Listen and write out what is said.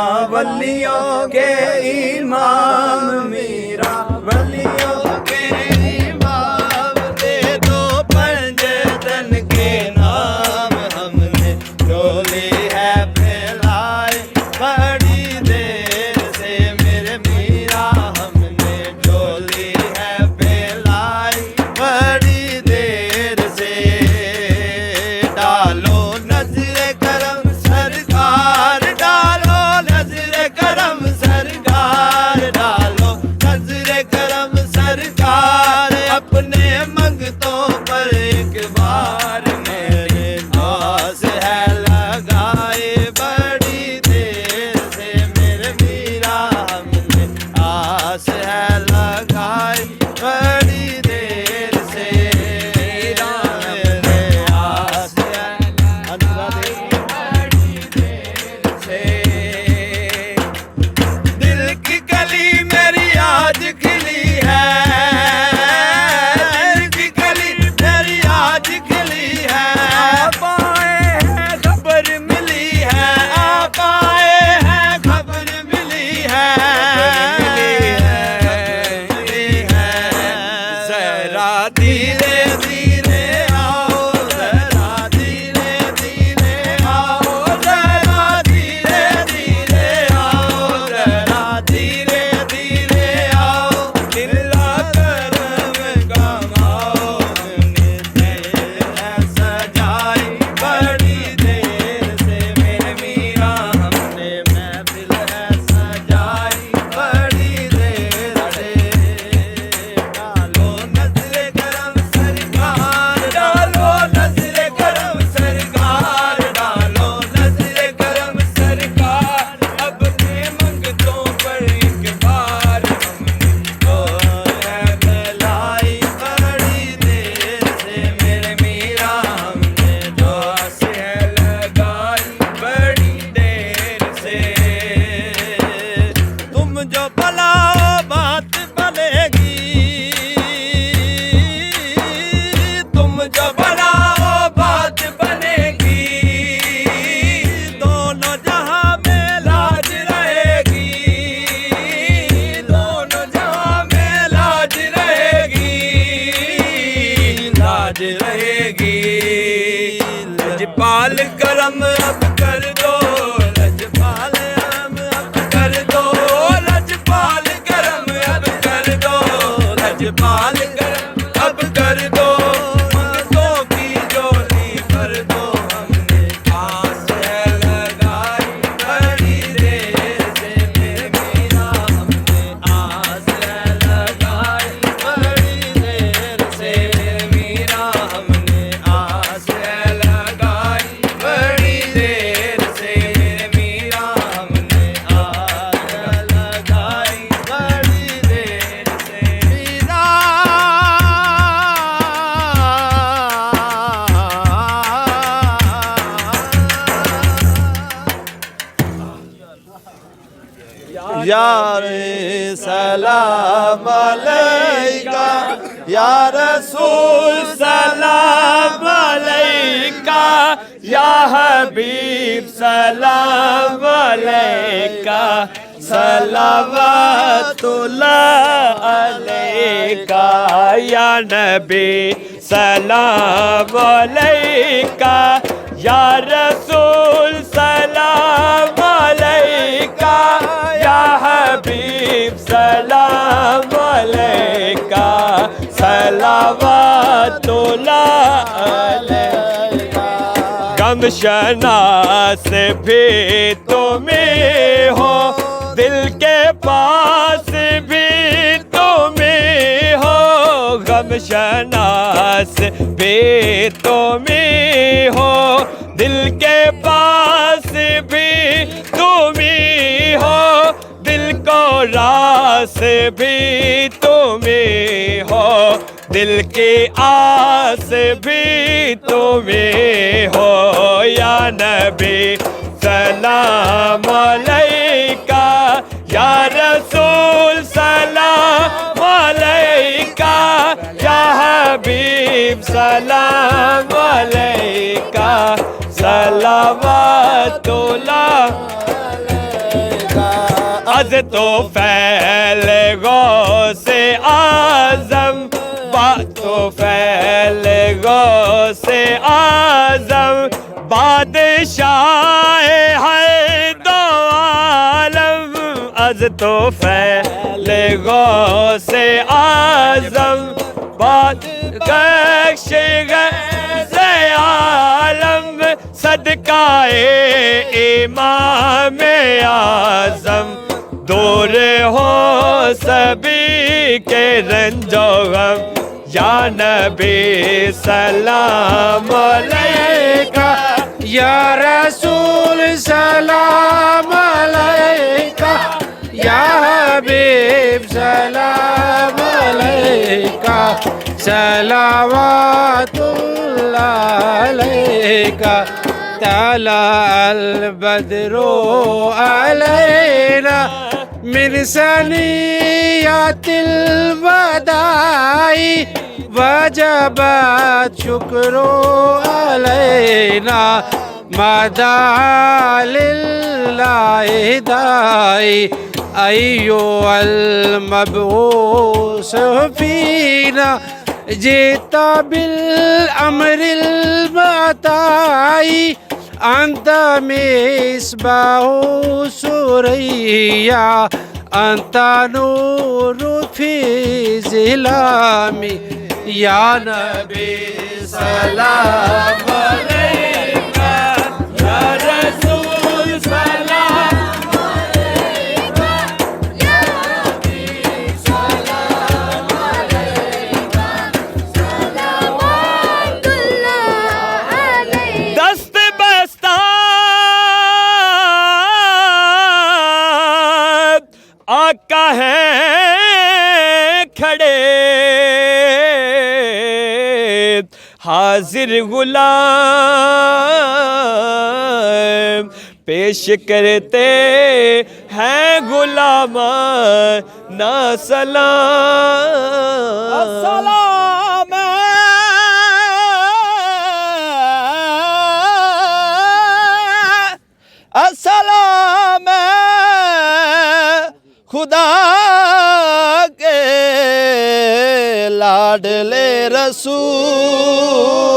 वलियों के इमाम मीरा, वलियों के इमाम दे दो पंजतन के नाम। हमने डोली है फैलाई बड़ी देर से मेरे मीरा, हमने डोली है फैलाई बड़ी देर से। डालो नजरे करम सरकार, डालो नजरे करम सरकार, डालो नजरे करम सरकार। अपने मंगतों पर एक बार मेरे आस है लगाए बड़ी देर से मेरे मीरा, हमने आस है लगाई बड़ी देर से। मीरा मेरे आस है लगाई बड़ी देर से। दिल की कली मेरी आज खिली है, दिल की कली मेरी आज खिली है। आप आए हैं खबर मिली है, आप आए हैं खबर मिली है, मिली है। जरा धीरे धीरे आओ, जरा धीरे धीरे आओ, जरा धीरे धीरे आओ, जरा धीरे धीरे आओ। दिला करम कमाओ, हमने दिल है सजाई बड़ी देर से मेरे मीरा, हमने महफिल है सजाई बड़ी देर से। डालो नजरे करम सरकार, डालो नजरे करम सरकार, डालो नजरे करम सरकार। अपने मंगतों पर एक बार हमने तो है फैलाई बड़ी देर से मेरे मीरा, हमने तो से है लगाई बड़ी देर से। तुम जो बुलाओ बात बनेगी, तुम जो बुलाओ बात बनेगी। दोनों जहां में लाज रहेगी, दोनों जहां में लाज रहेगी, लाज रहेगी। लजपाल करम अब कर दो, लजपाल हम अब कर दो, लजपाल करम अब कर दो, लजपाल करम अब कर दो। मंगतों की झोली भर दो, हमने आस है लगाई बड़ी देर से मेरे मीरा, हमने आस है लगाई बड़ी देर से मेरे मीरा, हमने आस है लगाई बड़ी देर से मेरे मीरा, हमने आस है लगाई बड़ी देर से। मीरा यार सलाम अलैका, या रसूल सलाम अलैका, या हबीब सलाम अलैका, सलावतुल्लाह अलैका, या नबी सलाम अलैका, या रसूल सलाम अलैका, या हबीब सलाम अलैका, सलावतुल्लाह अलैका। गम शनास भी तुम्हें हो, दिल के पास भी तुम्हें हो। गम शनास भी तुम्हें हो, दिल के पास भी तुम्हें हो। दिल को रास भी तुम्हें हो, दिल की आस भी तुम्हें हो। या नबी सलाम अलैका, या रसूल सलाम अलैका, या हबीब सलाम अलैका, सलावतुल्लाह आज तो फैल गो से आजम, तो फैल गो से आजम, बादशाह है दो आलम। आज तो फैल गो से आजम, बादशाह आलम, सदकाए इमाम आजम। दूर हो सभी के रंजो गम, या नबी सलाम अलैका, या रसूल सलाम अलैका, या हबीब सलाम अलैका, सलावतुल्लाह अलैका। तला अल बद्रो अलैना मिन सनियातिल वदाई, वजबत शुक्रो अलैना मदा लिल्लाहि दाई। अय्यो अल मबऊस फीना जिता बिल अमरिल बताई, अंत मिस्बाहु सुरैया, अंत नूरु फी ज़िलामी। या नबी सलाम अलैका, या रसूल सलाम अलैका, या हबीब सलाम अलैका, सलावतुल्लाह अलैका। दस्त बस्ता आका है खड़े, हाजिर गुलाम पेश करते हैं गुलाम ना सलाम। अस्सलाम अस्सलाम खुदा के लाडले रसूल,